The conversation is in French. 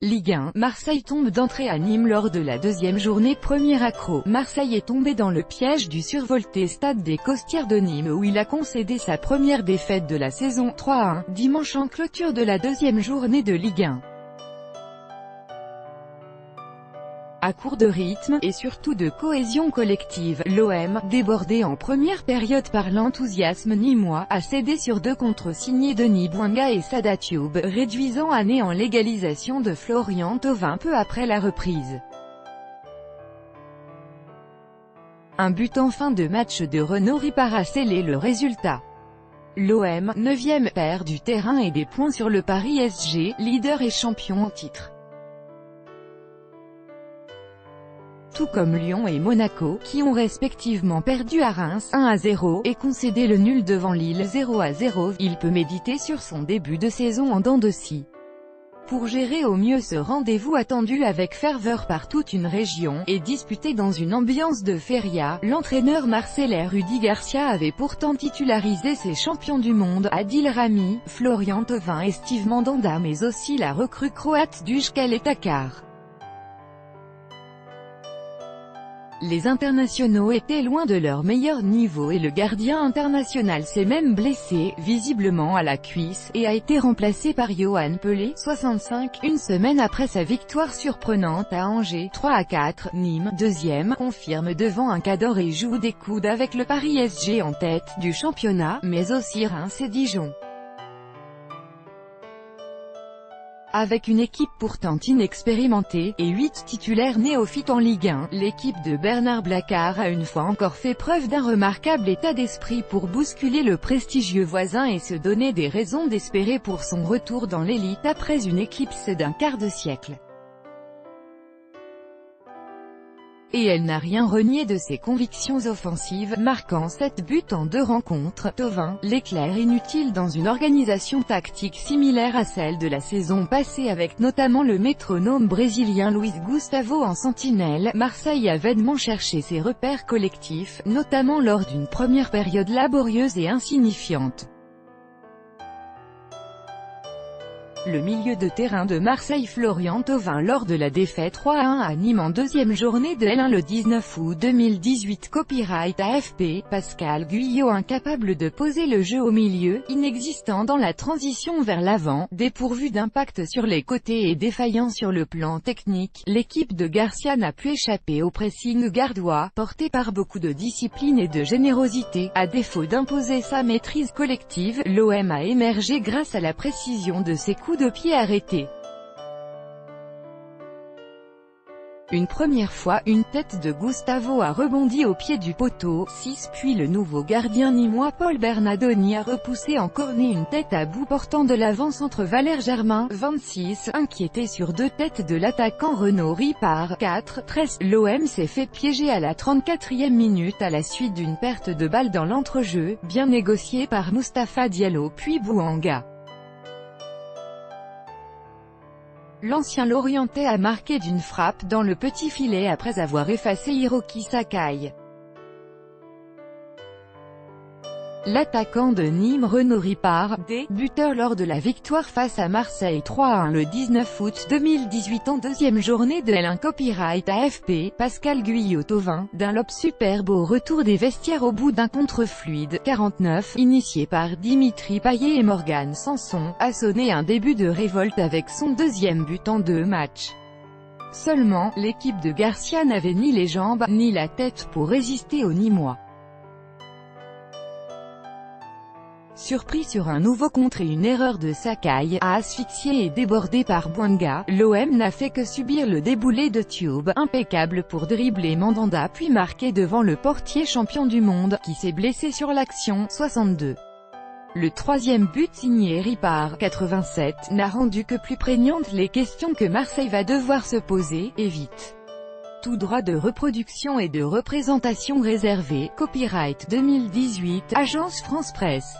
Ligue 1, Marseille tombe d'entrée à Nîmes lors de la deuxième journée. Premier accro, Marseille est tombé dans le piège du survolté stade des Costières de Nîmes où il a concédé sa première défaite de la saison, 3-1, dimanche en clôture de la deuxième journée de Ligue 1. À court de rythme, et surtout de cohésion collective, l'OM, débordé en première période par l'enthousiasme nîmois, a cédé sur 2 contre signés Denis Bouanga et Sada Thioub, réduisant à néant l'égalisation de Florian Thauvin peu après la reprise. Un but en fin de match de Renaud Ripart a scellé le résultat. L'OM, 9e, perd du terrain et des points sur le Paris SG, leader et champion en titre. Tout comme Lyon et Monaco, qui ont respectivement perdu à Reims 1-0 et concédé le nul devant Lille 0-0, il peut méditer sur son début de saison en dents de scie. Pour gérer au mieux ce rendez-vous attendu avec ferveur par toute une région, et disputé dans une ambiance de feria, l'entraîneur marseillais Rudy Garcia avait pourtant titularisé ses champions du monde, Adil Rami, Florian Thauvin et Steve Mandanda, mais aussi la recrue croate Duška Takar. Les internationaux étaient loin de leur meilleur niveau et le gardien international s'est même blessé, visiblement à la cuisse, et a été remplacé par Yohan Pelé, 65, une semaine après sa victoire surprenante à Angers, 3-4, Nîmes, deuxième, confirme devant un Cador et joue des coudes avec le Paris SG en tête du championnat, mais aussi Reims et Dijon. Avec une équipe pourtant inexpérimentée, et 8 titulaires néophytes en Ligue 1, l'équipe de Bernard Blacard a une fois encore fait preuve d'un remarquable état d'esprit pour bousculer le prestigieux voisin et se donner des raisons d'espérer pour son retour dans l'élite après une éclipse d'un quart de siècle. Et elle n'a rien renié de ses convictions offensives, marquant 7 buts en 2 rencontres. Thauvin, l'éclair inutile dans une organisation tactique similaire à celle de la saison passée avec notamment le métronome brésilien Luis Gustavo en sentinelle. Marseille a vainement cherché ses repères collectifs, notamment lors d'une première période laborieuse et insignifiante. Le milieu de terrain de Marseille Florian Thauvin lors de la défaite 3-1 à Nîmes en deuxième journée de L1 le 19 août 2018. Copyright AFP, Pascal Guyot incapable de poser le jeu au milieu, inexistant dans la transition vers l'avant, dépourvu d'impact sur les côtés et défaillant sur le plan technique, l'équipe de Garcia n'a pu échapper au pressing gardois, porté par beaucoup de discipline et de générosité. À défaut d'imposer sa maîtrise collective, l'OM a émergé grâce à la précision de ses coups de pied arrêtés. Une première fois, une tête de Gustavo a rebondi au pied du poteau, 6, puis le nouveau gardien nîmois Paul Bernardoni a repoussé en corner une tête à bout portant de l'avant-centre Valère Germain, 26, inquiété sur 2 têtes de l'attaquant Renaud Ripart, 4, 13. L'OM s'est fait piéger à la 34e minute à la suite d'une perte de balle dans l'entrejeu, bien négociée par Moustapha Diallo puis Bouanga. L'ancien Lorientais a marqué d'une frappe dans le petit filet après avoir effacé Hiroki Sakai. L'attaquant de Nîmes Renaud Ripart, buteur lors de la victoire face à Marseille 3-1 le 19 août 2018 en deuxième journée de L1. Copyright AFP, Pascal Guyot. Thauvin, d'un lob superbe au retour des vestiaires au bout d'un contre fluide, 49, initié par Dimitri Payet et Morgan Sanson, a sonné un début de révolte avec son 2e but en 2 matchs. Seulement, l'équipe de Garcia n'avait ni les jambes, ni la tête pour résister aux Nîmois. Surpris sur un nouveau contre et une erreur de Sakai, asphyxié et débordé par Bouanga, l'OM n'a fait que subir le déboulé de Thioub, impeccable pour dribbler Mandanda puis marquer devant le portier champion du monde, qui s'est blessé sur l'action, 62. Le 3e but signé Ripart, 87, n'a rendu que plus prégnantes les questions que Marseille va devoir se poser, et vite. Tout droit de reproduction et de représentation réservé. Copyright 2018, Agence France Presse.